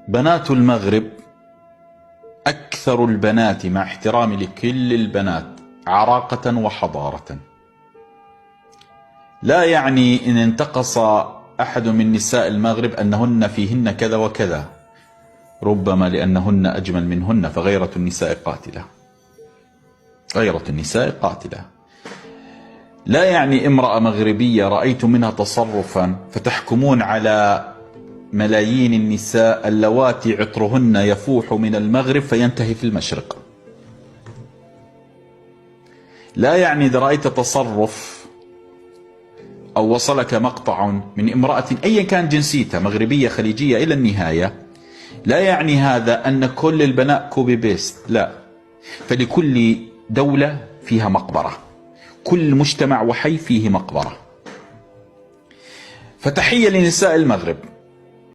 بنات المغرب أكثر البنات، مع احترامي لكل البنات، عراقة وحضارة. لا يعني إن انتقص أحد من نساء المغرب أنهن فيهن كذا وكذا، ربما لأنهن أجمل منهن، فغيرة النساء قاتلة، غيرة النساء قاتلة. لا يعني امرأة مغربية رأيت منها تصرفا فتحكمون على ملايين النساء اللواتي عطرهن يفوح من المغرب فينتهي في المشرق. لا يعني إذا رأيت تصرف أو وصلك مقطع من امرأة أيا كان جنسيتها، مغربية خليجية إلى النهاية، لا يعني هذا أن كل البنات كوبي بيست، لا. فلكل دولة فيها مقبرة، كل مجتمع وحي فيه مقبرة. فتحية لنساء المغرب.